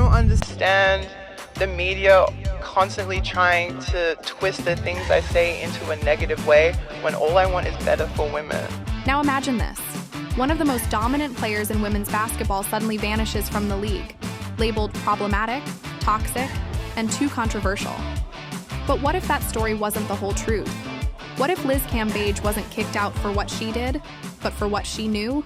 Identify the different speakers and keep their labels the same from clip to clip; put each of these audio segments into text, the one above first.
Speaker 1: don't understand the media constantly trying to twist the things I say into a negative way when all I want is better for women.
Speaker 2: Now imagine this. One of the most dominant players in women's basketball suddenly vanishes from the league, labeled problematic, toxic, and too controversial. But what if that story wasn't the whole truth? What if Liz Cambage wasn't kicked out for what she did, but for what she knew?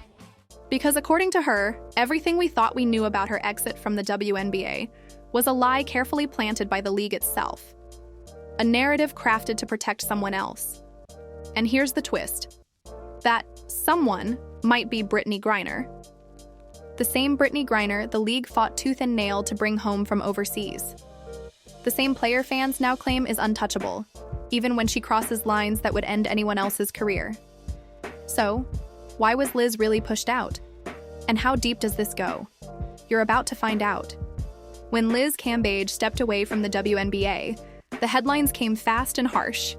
Speaker 2: Because according to her, everything we thought we knew about her exit from the WNBA was a lie carefully planted by the league itself. A narrative crafted to protect someone else. And here's the twist. That someone might be Brittney Griner. The same Brittney Griner the league fought tooth and nail to bring home from overseas. The same player fans now claim is untouchable, even when she crosses lines that would end anyone else's career. So, why was Liz really pushed out? And how deep does this go? You're about to find out. When Liz Cambage stepped away from the WNBA, the headlines came fast and harsh.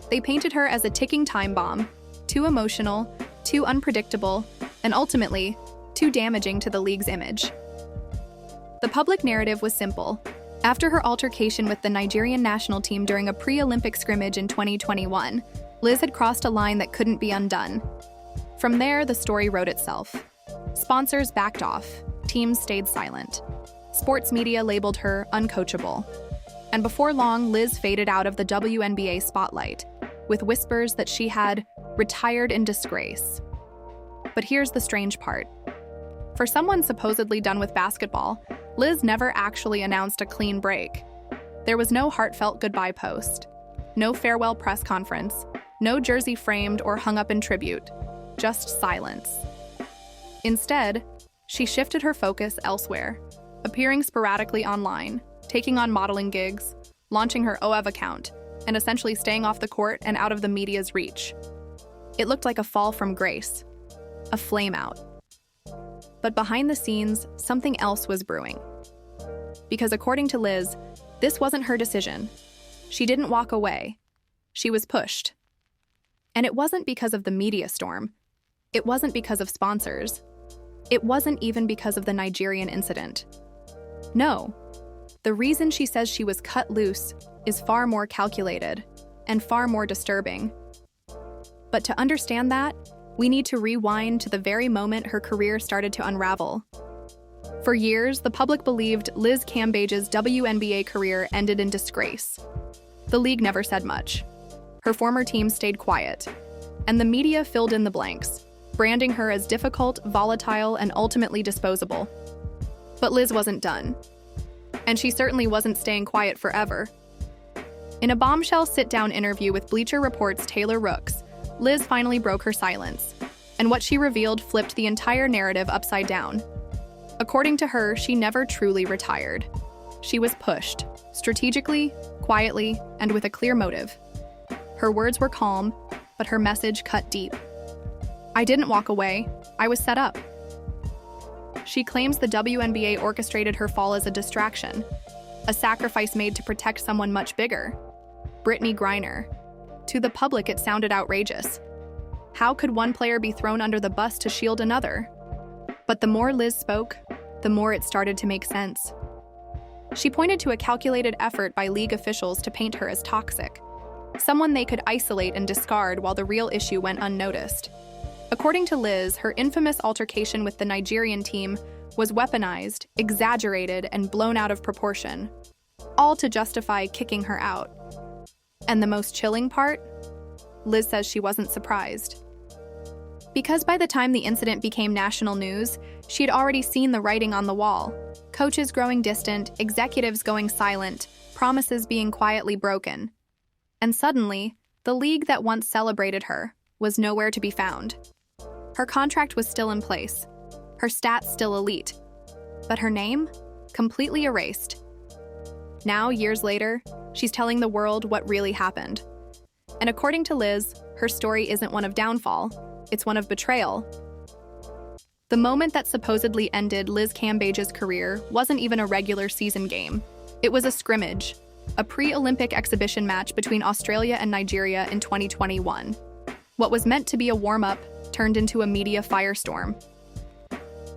Speaker 2: They painted her as a ticking time bomb, too emotional, too unpredictable, and ultimately, too damaging to the league's image. The public narrative was simple. After her altercation with the Nigerian national team during a pre-Olympic scrimmage in 2021, Liz had crossed a line that couldn't be undone. From there, the story wrote itself. Sponsors backed off, teams stayed silent. Sports media labeled her uncoachable. And before long, Liz faded out of the WNBA spotlight, with whispers that she had retired in disgrace. But here's the strange part. For someone supposedly done with basketball, Liz never actually announced a clean break. There was no heartfelt goodbye post, no farewell press conference, no jersey framed or hung up in tribute, just silence. Instead, she shifted her focus elsewhere, appearing sporadically online, taking on modeling gigs, launching her OEV account, and essentially staying off the court and out of the media's reach. It looked like a fall from grace, a flame out. But behind the scenes, something else was brewing. Because according to Liz, this wasn't her decision. She didn't walk away. She was pushed. And it wasn't because of the media storm. It wasn't because of sponsors. It wasn't even because of the Nigerian incident. No. The reason she says she was cut loose is far more calculated and far more disturbing. But to understand that, we need to rewind to the very moment her career started to unravel. For years, the public believed Liz Cambage's WNBA career ended in disgrace. The league never said much. Her former team stayed quiet, and the media filled in the blanks, branding her as difficult, volatile, and ultimately disposable. But Liz wasn't done. And she certainly wasn't staying quiet forever. In a bombshell sit-down interview with Bleacher Report's Taylor Rooks, Liz finally broke her silence, and what she revealed flipped the entire narrative upside down. According to her, she never truly retired. She was pushed, strategically, quietly, and with a clear motive. Her words were calm, but her message cut deep. I didn't walk away, I was set up. She claims the WNBA orchestrated her fall as a distraction, a sacrifice made to protect someone much bigger, Brittney Griner. To the public, it sounded outrageous. How could one player be thrown under the bus to shield another? But the more Liz spoke, the more it started to make sense. She pointed to a calculated effort by league officials to paint her as toxic, someone they could isolate and discard while the real issue went unnoticed. According to Liz, her infamous altercation with the Nigerian team was weaponized, exaggerated, and blown out of proportion, all to justify kicking her out. And the most chilling part? Liz says she wasn't surprised. Because by the time the incident became national news, she had already seen the writing on the wall. Coaches growing distant, executives going silent, promises being quietly broken. And suddenly, the league that once celebrated her was nowhere to be found. Her contract was still in place, her stats still elite, but her name? Completely erased. Now, years later, she's telling the world what really happened. And according to Liz, her story isn't one of downfall, it's one of betrayal. The moment that supposedly ended Liz Cambage's career wasn't even a regular season game. It was a scrimmage, a pre-Olympic exhibition match between Australia and Nigeria in 2021. What was meant to be a warm-up turned into a media firestorm.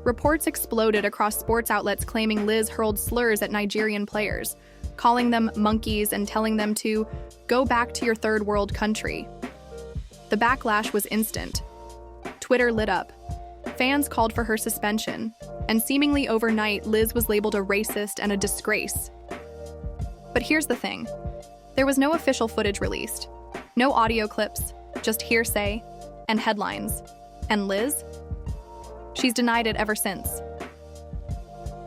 Speaker 2: Reports exploded across sports outlets claiming Liz hurled slurs at Nigerian players, calling them monkeys and telling them to go back to your third world country. The backlash was instant. Twitter lit up. Fans called for her suspension, and seemingly overnight, Liz was labeled a racist and a disgrace. But here's the thing. There was no official footage released. No audio clips, just hearsay and headlines. And Liz? She's denied it ever since.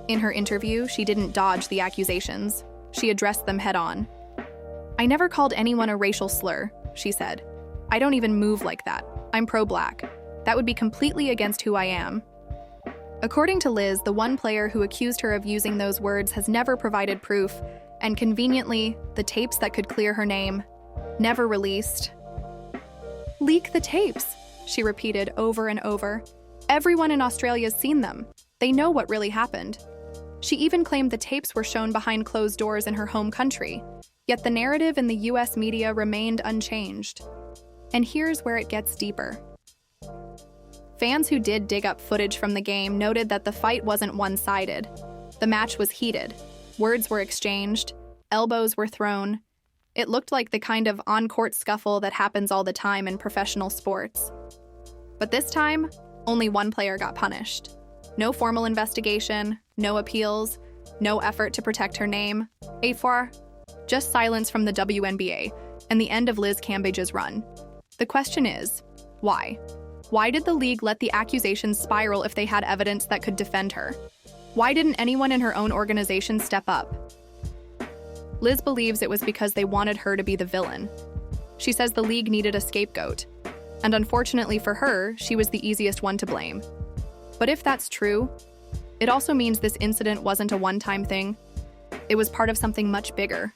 Speaker 2: In her interview, she didn't dodge the accusations. She addressed them head-on. "I never called anyone a racial slur," she said. "I don't even move like that. I'm pro-black. That would be completely against who I am." According to Liz, the one player who accused her of using those words has never provided proof, and conveniently, the tapes that could clear her name never released. "Leak the tapes," she repeated over and over. "Everyone in Australia's seen them. They know what really happened." She even claimed the tapes were shown behind closed doors in her home country, yet the narrative in the US media remained unchanged. And here's where it gets deeper. Fans who did dig up footage from the game noted that the fight wasn't one-sided. The match was heated. Words were exchanged. Elbows were thrown. It looked like the kind of on-court scuffle that happens all the time in professional sports. But this time, only one player got punished. No formal investigation, no appeals, no effort to protect her name. Just silence from the WNBA and the end of Liz Cambage's run. The question is, why? Why did the league let the accusations spiral if they had evidence that could defend her? Why didn't anyone in her own organization step up? Liz believes it was because they wanted her to be the villain. She says the league needed a scapegoat. And unfortunately for her, she was the easiest one to blame. But if that's true, it also means this incident wasn't a one-time thing. It was part of something much bigger.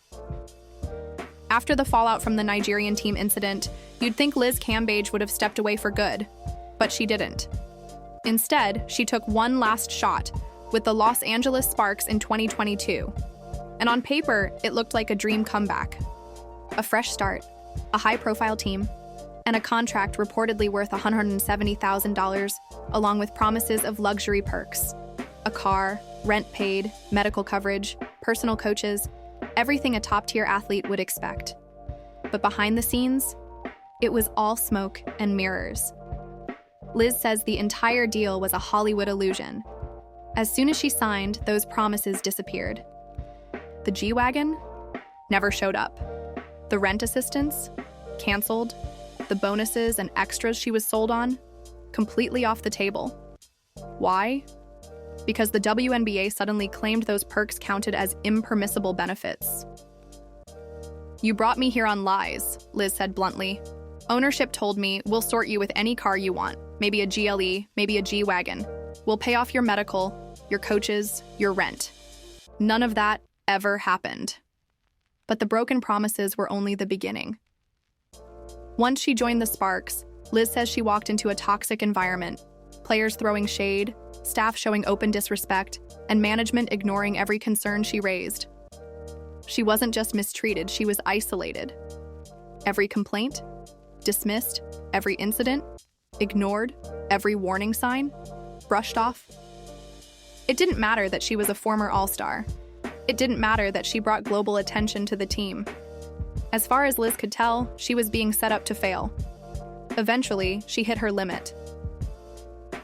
Speaker 2: After the fallout from the Nigerian team incident, you'd think Liz Cambage would have stepped away for good, but she didn't. Instead, she took one last shot with the Los Angeles Sparks in 2022. And on paper, it looked like a dream comeback. A fresh start, a high-profile team, and a contract reportedly worth $170,000, along with promises of luxury perks. A car, rent paid, medical coverage, personal coaches, everything a top-tier athlete would expect. But behind the scenes, it was all smoke and mirrors. Liz says the entire deal was a Hollywood illusion. As soon as she signed, those promises disappeared. The G-Wagon never showed up. The rent assistance canceled. The bonuses and extras she was sold on completely off the table. Why? Because the WNBA suddenly claimed those perks counted as impermissible benefits. "You brought me here on lies," Liz said bluntly. "Ownership told me, we'll sort you with any car you want, maybe a GLE, maybe a G-Wagon. We'll pay off your medical, your coaches, your rent." None of that ever happened. But the broken promises were only the beginning. Once she joined the Sparks, Liz says she walked into a toxic environment, players throwing shade, staff showing open disrespect, and management ignoring every concern she raised. She wasn't just mistreated, she was isolated. Every complaint, dismissed, every incident, ignored, every warning sign, brushed off. It didn't matter that she was a former All-Star. It didn't matter that she brought global attention to the team. As far as Liz could tell, she was being set up to fail. Eventually, she hit her limit.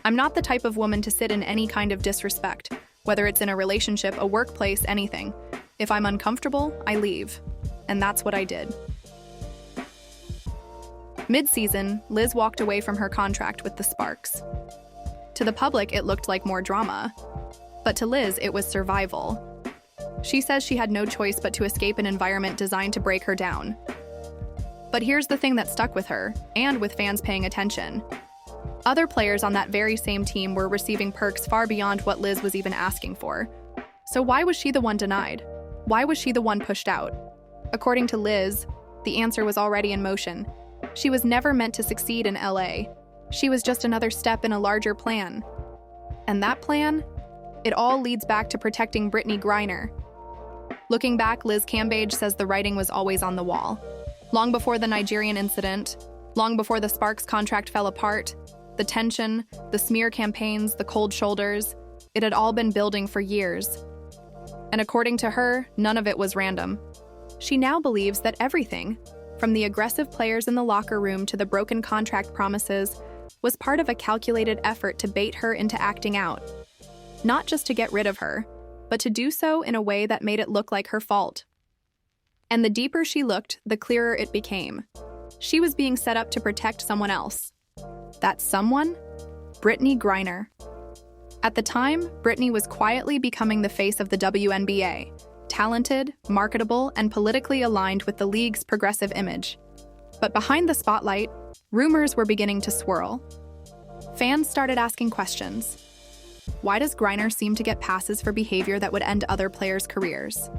Speaker 2: "I'm not the type of woman to sit in any kind of disrespect, whether it's in a relationship, a workplace, anything. If I'm uncomfortable, I leave." And that's what I did. Mid-season, Liz walked away from her contract with the Sparks. To the public, it looked like more drama. But to Liz, it was survival. She says she had no choice but to escape an environment designed to break her down. But here's the thing that stuck with her, and with fans paying attention. Other players on that very same team were receiving perks far beyond what Liz was even asking for. So why was she the one denied? Why was she the one pushed out? According to Liz, the answer was already in motion. She was never meant to succeed in LA. She was just another step in a larger plan. And that plan? It all leads back to protecting Brittney Griner. Looking back, Liz Cambage says the writing was always on the wall. Long before the Nigerian incident, long before the Sparks contract fell apart, The tension, the smear campaigns, the cold shoulders, it had all been building for years. And according to her, none of it was random. She now believes that everything, from the aggressive players in the locker room to the broken contract promises, was part of a calculated effort to bait her into acting out. Not just to get rid of her, but to do so in a way that made it look like her fault. And the deeper she looked, the clearer it became. She was being set up to protect someone else. That someone? Brittney Griner. At the time, Brittney was quietly becoming the face of the WNBA, talented, marketable, and politically aligned with the league's progressive image. But behind the spotlight, rumors were beginning to swirl. Fans started asking questions. Why does Griner seem to get passes for behavior that would end other players' careers?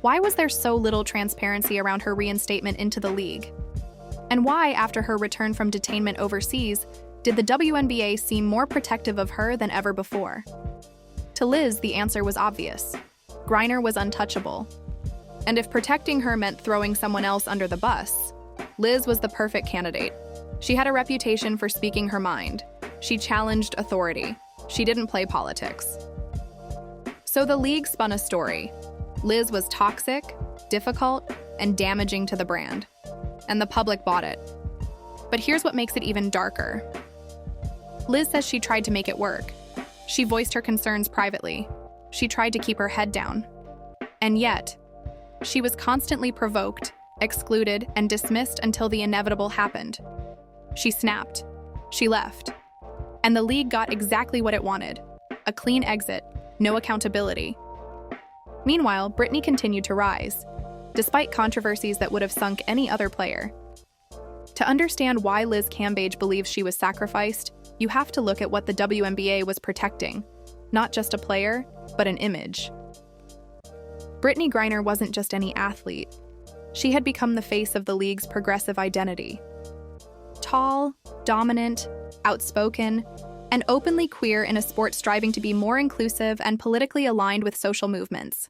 Speaker 2: Why was there so little transparency around her reinstatement into the league? And why, after her return from detainment overseas, did the WNBA seem more protective of her than ever before? To Liz, the answer was obvious. Griner was untouchable. And if protecting her meant throwing someone else under the bus, Liz was the perfect candidate. She had a reputation for speaking her mind. She challenged authority. She didn't play politics. So the league spun a story. Liz was toxic, difficult, and damaging to the brand. And the public bought it. But here's what makes it even darker. Liz says she tried to make it work. She voiced her concerns privately. She tried to keep her head down. And yet, she was constantly provoked, excluded, and dismissed until the inevitable happened. She snapped. She left. And the league got exactly what it wanted: a clean exit, no accountability. Meanwhile, Brittney continued to rise, despite controversies that would have sunk any other player. To understand why Liz Cambage believes she was sacrificed, you have to look at what the WNBA was protecting. Not just a player, but an image. Brittney Griner wasn't just any athlete. She had become the face of the league's progressive identity. Tall, dominant, outspoken, and openly queer in a sport striving to be more inclusive and politically aligned with social movements.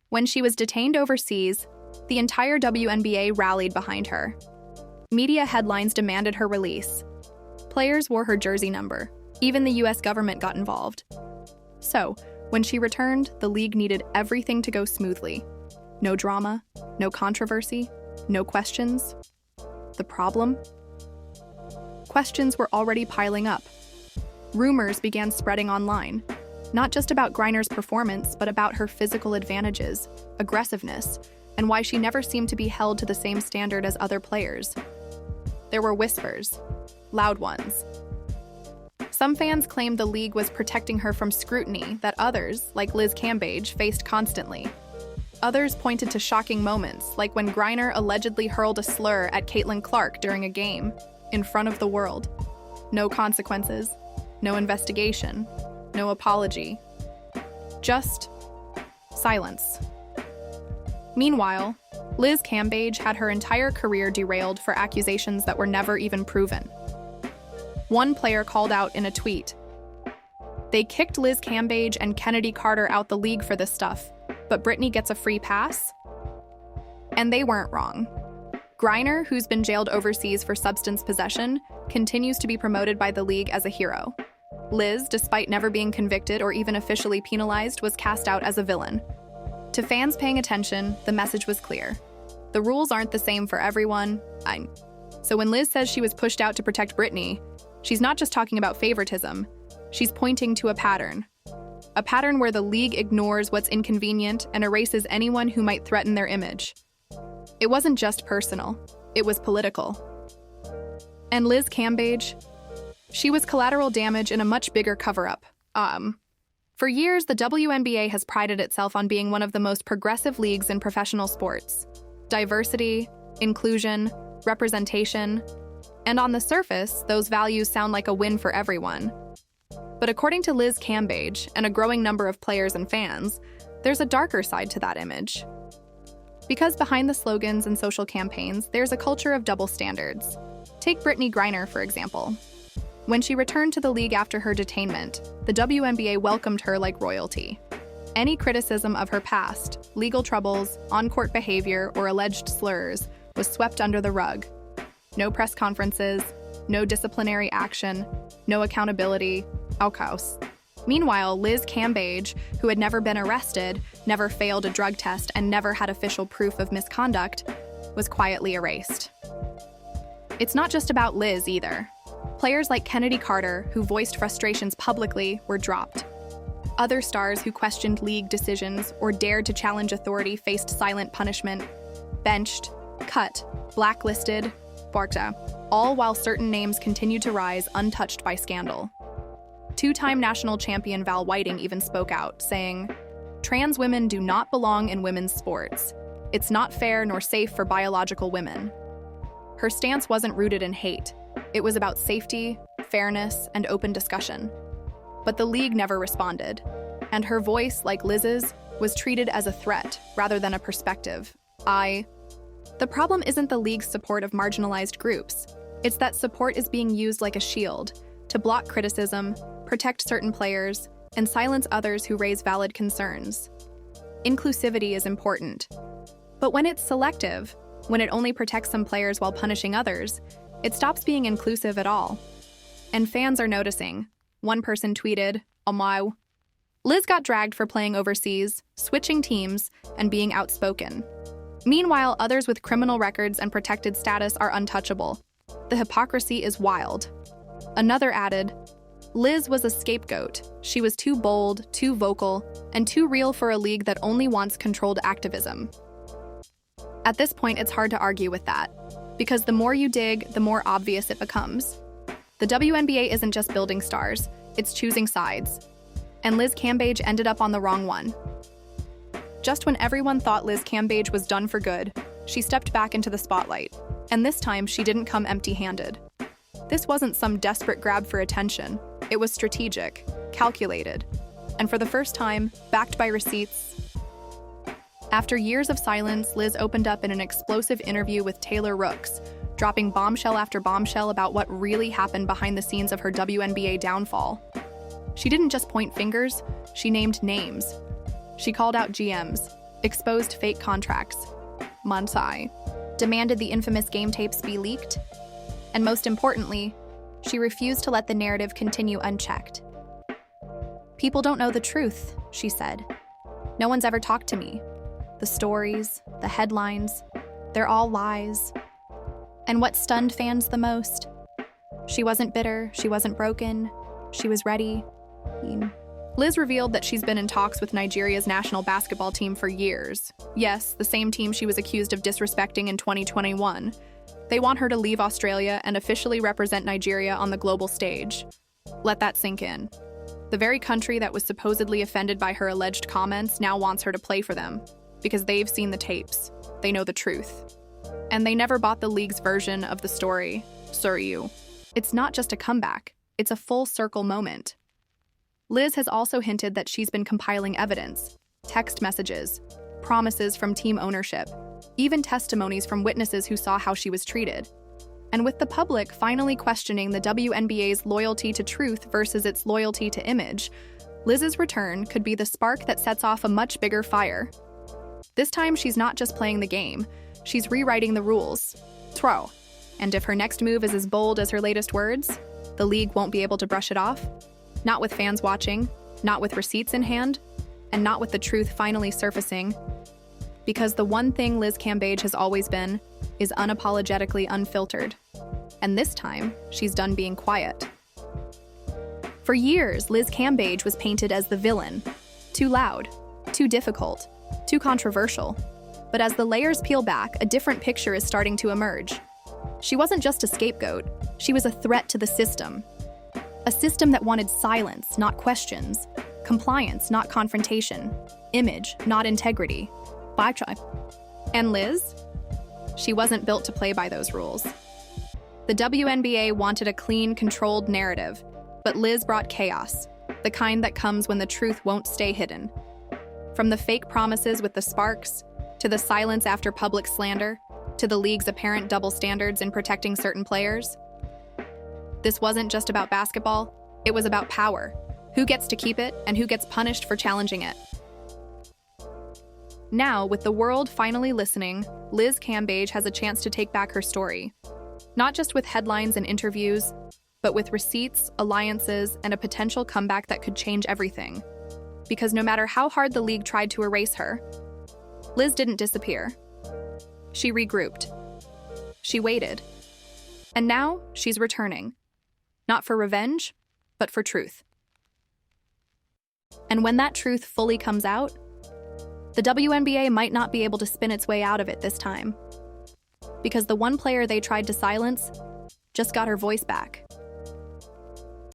Speaker 2: When she was detained overseas, the entire WNBA rallied behind her. Media headlines demanded her release. Players wore her jersey number. Even the US government got involved. So, when she returned, the league needed everything to go smoothly. No drama, no controversy, no questions. The problem? Questions were already piling up. Rumors began spreading online, not just about Griner's performance, but about her physical advantages, aggressiveness, and why she never seemed to be held to the same standard as other players. There were whispers, loud ones. Some fans claimed the league was protecting her from scrutiny that others, like Liz Cambage, faced constantly. Others pointed to shocking moments, like when Griner allegedly hurled a slur at Caitlin Clark during a game, in front of the world. No consequences, no investigation, no apology. Just silence. Meanwhile, Liz Cambage had her entire career derailed for accusations that were never even proven. One player called out in a tweet, "They kicked Liz Cambage and Kennedy Carter out the league for this stuff, but Brittney gets a free pass?" And they weren't wrong. Griner, who's been jailed overseas for substance possession, continues to be promoted by the league as a hero. Liz, despite never being convicted or even officially penalized, was cast out as a villain. To fans paying attention, the message was clear. The rules aren't the same for everyone. So when Liz says she was pushed out to protect Brittney, she's not just talking about favoritism. She's pointing to a pattern. A pattern where the league ignores what's inconvenient and erases anyone who might threaten their image. It wasn't just personal, it was political. And Liz Cambage? She was collateral damage in a much bigger cover-up. For years, the WNBA has prided itself on being one of the most progressive leagues in professional sports. Diversity, inclusion, representation. And on the surface, those values sound like a win for everyone. But according to Liz Cambage and a growing number of players and fans, there's a darker side to that image. Because behind the slogans and social campaigns, there's a culture of double standards. Take Brittney Griner, for example. When she returned to the league after her detainment, the WNBA welcomed her like royalty. Any criticism of her past, legal troubles, on-court behavior, or alleged slurs was swept under the rug. No press conferences, no disciplinary action, no accountability, au caos. Meanwhile, Liz Cambage, who had never been arrested, never failed a drug test, and never had official proof of misconduct, was quietly erased. It's not just about Liz either. Players like Kennedy Carter, who voiced frustrations publicly, were dropped. Other stars who questioned league decisions or dared to challenge authority faced silent punishment, benched, cut, blacklisted, borgta, all while certain names continued to rise untouched by scandal. Two-time national champion Val Whiting even spoke out, saying, "Trans women do not belong in women's sports. It's not fair nor safe for biological women." Her stance wasn't rooted in hate. It was about safety, fairness, and open discussion. But the league never responded, and her voice, like Liz's, was treated as a threat rather than a perspective. The problem isn't the league's support of marginalized groups. It's that support is being used like a shield to block criticism, protect certain players, and silence others who raise valid concerns. Inclusivity is important. But when it's selective, when it only protects some players while punishing others, it stops being inclusive at all. And fans are noticing. One person tweeted, "Wow. Liz got dragged for playing overseas, switching teams, and being outspoken." Meanwhile, others with criminal records and protected status are untouchable. The hypocrisy is wild. Another added, "Liz was a scapegoat. She was too bold, too vocal, and too real for a league that only wants controlled activism." At this point, it's hard to argue with that, because the more you dig, the more obvious it becomes. The WNBA isn't just building stars, it's choosing sides. And Liz Cambage ended up on the wrong one. Just when everyone thought Liz Cambage was done for good, she stepped back into the spotlight. And this time, she didn't come empty-handed. This wasn't some desperate grab for attention. It was strategic, calculated, and for the first time, backed by receipts. After years of silence, Liz opened up in an explosive interview with Taylor Rooks, dropping bombshell after bombshell about what really happened behind the scenes of her WNBA downfall. She didn't just point fingers, she named names. She called out GMs, exposed fake contracts, demanded the infamous game tapes be leaked, and most importantly, she refused to let the narrative continue unchecked. "People don't know the truth," she said. "No one's ever talked to me. The stories, the headlines, they're all lies." And what stunned fans the most? She wasn't bitter, she wasn't broken, she was ready. Liz revealed that she's been in talks with Nigeria's national basketball team for years. Yes, the same team she was accused of disrespecting in 2021. They want her to leave Australia and officially represent Nigeria on the global stage. Let that sink in. The very country that was supposedly offended by her alleged comments now wants her to play for them, because they've seen the tapes. They know the truth. And they never bought the league's version of the story, Suryu. It's not just a comeback, it's a full circle moment. Liz has also hinted that she's been compiling evidence, text messages, promises from team ownership, even testimonies from witnesses who saw how she was treated. And with the public finally questioning the WNBA's loyalty to truth versus its loyalty to image, Liz's return could be the spark that sets off a much bigger fire. This time, she's not just playing the game, she's rewriting the rules. Throw. And if her next move is as bold as her latest words, the league won't be able to brush it off. Not with fans watching, not with receipts in hand, and not with the truth finally surfacing. Because the one thing Liz Cambage has always been is unapologetically unfiltered. And this time, she's done being quiet. For years, Liz Cambage was painted as the villain. Too loud, too difficult, too controversial. But as the layers peel back, a different picture is starting to emerge. She wasn't just a scapegoat, she was a threat to the system. A system that wanted silence, not questions, compliance, not confrontation, image, not integrity. And Liz? She wasn't built to play by those rules. The WNBA wanted a clean, controlled narrative, but Liz brought chaos, the kind that comes when the truth won't stay hidden. From the fake promises with the sparks, to the silence after public slander, to the league's apparent double standards in protecting certain players. This wasn't just about basketball, it was about power. Who gets to keep it and who gets punished for challenging it. Now, with the world finally listening, Liz Cambage has a chance to take back her story. Not just with headlines and interviews, but with receipts, alliances, and a potential comeback that could change everything. Because no matter how hard the league tried to erase her, Liz didn't disappear. She regrouped. She waited. And now she's returning. Not for revenge, but for truth. And when that truth fully comes out, the WNBA might not be able to spin its way out of it this time. Because the one player they tried to silence just got her voice back.